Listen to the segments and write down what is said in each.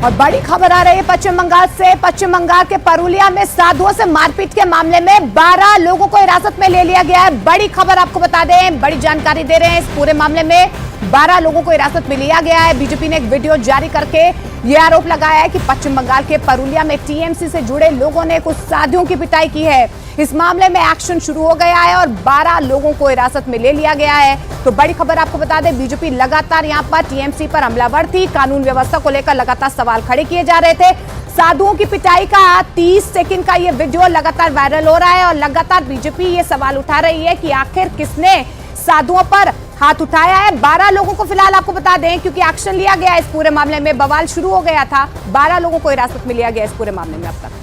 और बड़ी खबर आ रही है पश्चिम बंगाल से। पश्चिम बंगाल के पुरुलिया में साधुओं से मारपीट के मामले में 12 लोगों को हिरासत में ले लिया गया है। बड़ी खबर आपको बता दें, बड़ी जानकारी दे रहे हैं। इस पूरे मामले में 12 लोगों को हिरासत में लिया गया है। बीजेपी ने एक वीडियो जारी करके यह आरोप लगाया है कि पश्चिम बंगाल के पुरुलिया में टीएमसी से जुड़े लोगों ने कुछ साधुओं की पिटाई की है। इस मामले में एक्शन शुरू हो गया है और 12 लोगों को हिरासत में ले लिया गया है। तो बड़ी खबर आपको बता दें, बीजेपी लगातार यहां पर टीएमसी पर हमलावर थी। कानून व्यवस्था को लेकर लगातार सवाल खड़े किए जा रहे थे। साधुओं की पिटाई का 30 सेकंड का ये वीडियो लगातार वायरल हो रहा है और लगातार बीजेपी ये सवाल उठा रही है कि आखिर किसने साधुओं पर हाथ उठाया है। 12 लोगों को फिलहाल आपको बता दें, क्योंकि एक्शन लिया गया इस पूरे मामले में, बवाल शुरू हो गया था। 12 लोगों को हिरासत में लिया गया इस पूरे मामले में अब तक।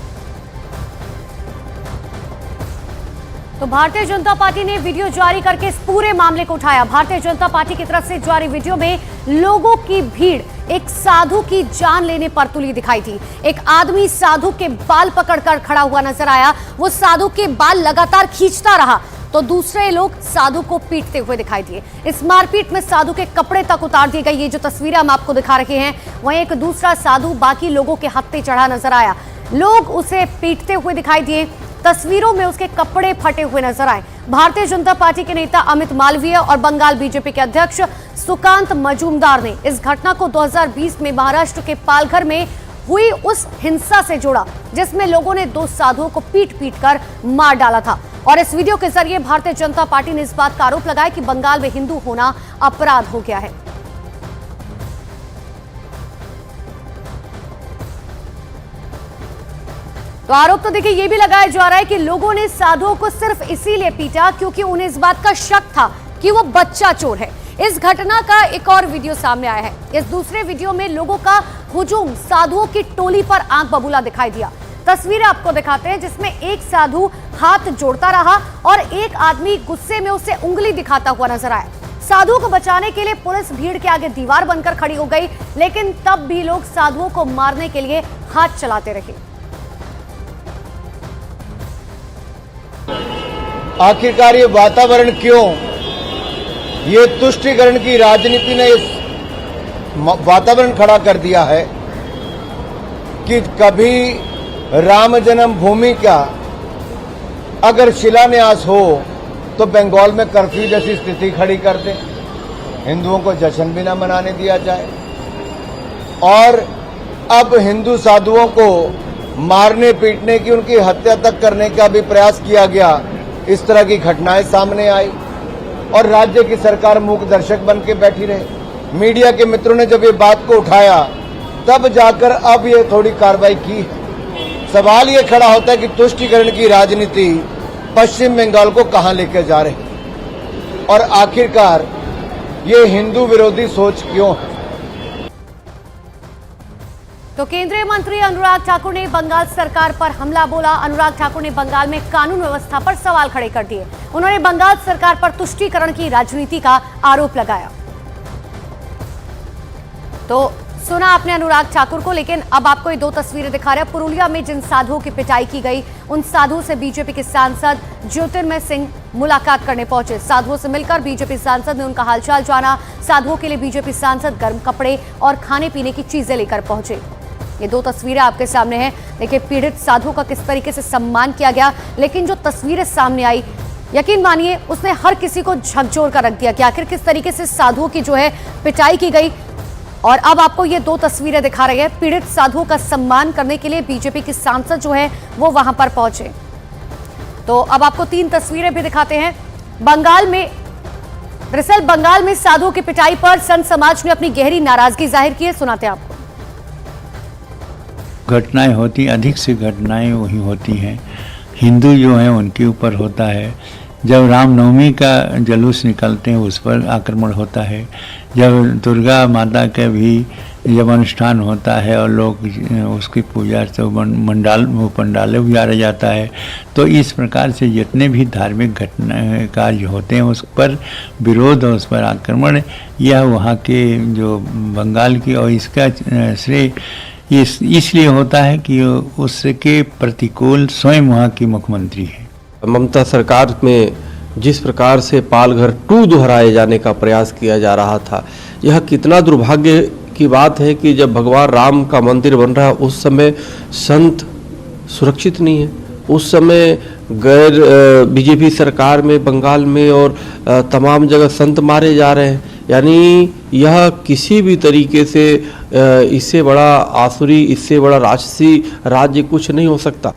तो भारतीय जनता पार्टी ने वीडियो जारी करके इस पूरे मामले को उठाया। भारतीय जनता पार्टी की तरफ से जारी वीडियो में लोगों की भीड़ एक साधु की जान लेने पर तुली दिखाई थी। एक आदमी साधु के बाल पकड़कर खड़ा हुआ नजर आया। वो साधु के बाल लगातार खींचता रहा तो दूसरे लोग साधु को पीटते हुए दिखाई दिए। इस मारपीट में साधु के कपड़े तक उतार दिए गए। ये जो तस्वीरें हम आपको दिखा रहे हैं, वहीं एक दूसरा साधु बाकी लोगों के हत्थे चढ़ा नजर आया। लोग उसे पीटते हुए दिखाई दिए। तस्वीरों में उसके कपड़े फटे हुए नजर आए। भारतीय जनता पार्टी के नेता अमित मालवीय और बंगाल बीजेपी के अध्यक्ष सुकांत मजूमदार ने इस घटना को 2020 में महाराष्ट्र के पालघर में हुई उस हिंसा से जोड़ा जिसमें लोगों ने 2 साधुओं को पीट कर मार डाला था। और इस वीडियो के जरिए भारतीय जनता पार्टी ने इस बात का आरोप लगाया कि बंगाल में हिंदू होना अपराध हो गया है। तो आरोप तो देखिए ये भी लगाया जा रहा है कि लोगों ने साधुओं को सिर्फ इसीलिए पीटा क्योंकि उन्हें इस बात का शक था कि वो बच्चा चोर है। इस घटना का एक और वीडियो सामने आया है। इस दूसरे वीडियो में लोगों का हुजूम साधुओं की टोली पर आंख बबूला दिखाई दिया। तस्वीरें आपको दिखाते हैं जिसमें एक साधु हाथ जोड़ता रहा और एक आदमी गुस्से में उसे उंगली दिखाता हुआ नजर आया। साधुओं को बचाने के लिए पुलिस भीड़ के आगे दीवार बनकर खड़ी हो गई, लेकिन तब भी लोग साधुओं को मारने के लिए हाथ चलाते रहे। आखिरकार ये वातावरण क्यों, ये तुष्टीकरण की राजनीति ने इस वातावरण खड़ा कर दिया है कि कभी राम जन्मभूमि का अगर शिलान्यास हो तो बंगाल में कर्फ्यू जैसी स्थिति खड़ी कर दे, हिंदुओं को जश्न भी न मनाने दिया जाए। और अब हिंदू साधुओं को मारने पीटने की, उनकी हत्या तक करने का भी प्रयास किया गया। इस तरह की घटनाएं सामने आई और राज्य की सरकार मूक दर्शक बन के बैठी रही। मीडिया के मित्रों ने जब ये बात को उठाया तब जाकर अब ये थोड़ी कार्रवाई की। सवाल ये खड़ा होता है कि तुष्टीकरण की राजनीति पश्चिम बंगाल को कहां लेकर जा रही और आखिरकार ये हिंदू विरोधी सोच क्यों है। तो केंद्रीय मंत्री अनुराग ठाकुर ने बंगाल सरकार पर हमला बोला। अनुराग ठाकुर ने बंगाल में कानून व्यवस्था पर सवाल खड़े कर दिए। उन्होंने बंगाल सरकार पर तुष्टीकरण की राजनीति का आरोप लगाया। तो सुना आपने अनुराग ठाकुर को, लेकिन अब आपको ये 2 तस्वीरें दिखा रहे हैं। पुरुलिया में जिन साधुओं की पिटाई की गई, उन साधुओं से बीजेपी के सांसद ज्योतिर्मय सिंह मुलाकात करने पहुंचे। साधुओं से मिलकर बीजेपी सांसद ने उनका हालचाल जाना। साधुओं के लिए बीजेपी सांसद गर्म कपड़े और खाने पीने की चीजें लेकर पहुंचे। ये 2 तस्वीरें आपके सामने हैं। देखिए पीड़ित साधुओं का किस तरीके से सम्मान किया गया, लेकिन जो तस्वीरें सामने आई, यकीन मानिए उसने हर किसी को झकझोर कर रख दिया कि आखिर किस तरीके से साधुओं की जो है पिटाई की गई। और अब आपको ये 2 तस्वीरें दिखा रही है। पीड़ित साधुओं का सम्मान करने के लिए बीजेपी के सांसद जो है वो वहां पर पहुंचे। तो अब आपको 3 तस्वीरें भी दिखाते हैं। बंगाल में, दरअसल बंगाल में साधुओं की पिटाई पर संत समाज ने अपनी गहरी नाराजगी जाहिर की है। सुनाते हैं आपको। घटनाएं होती, अधिक से घटनाएं वही होती हैं, हिंदू जो हैं उनके ऊपर होता है। जब रामनवमी का जुलूस निकलते हैं उस पर आक्रमण होता है। जब दुर्गा माता का भी जब अनुष्ठान होता है और लोग उसकी पूजा तो पंडाले उजाड़ा जाता है, तो इस प्रकार से जितने भी धार्मिक घटना कार्य होते हैं उस पर विरोध और उस पर आक्रमण, यह वहाँ के जो बंगाल की, और इसका श्रेय इसलिए होता है कि उसके प्रतिकूल स्वयं वहाँ की मुख्यमंत्री है। ममता सरकार में जिस प्रकार से पालघर 2 दोहराए जाने का प्रयास किया जा रहा था, यह कितना दुर्भाग्य की बात है कि जब भगवान राम का मंदिर बन रहा है उस समय संत सुरक्षित नहीं है। उस समय गैर बीजेपी सरकार में बंगाल में और तमाम जगह संत मारे जा रहे हैं। यानी यह किसी भी तरीके से इससे बड़ा आसुरी, इससे बड़ा राक्षसी राज्य कुछ नहीं हो सकता।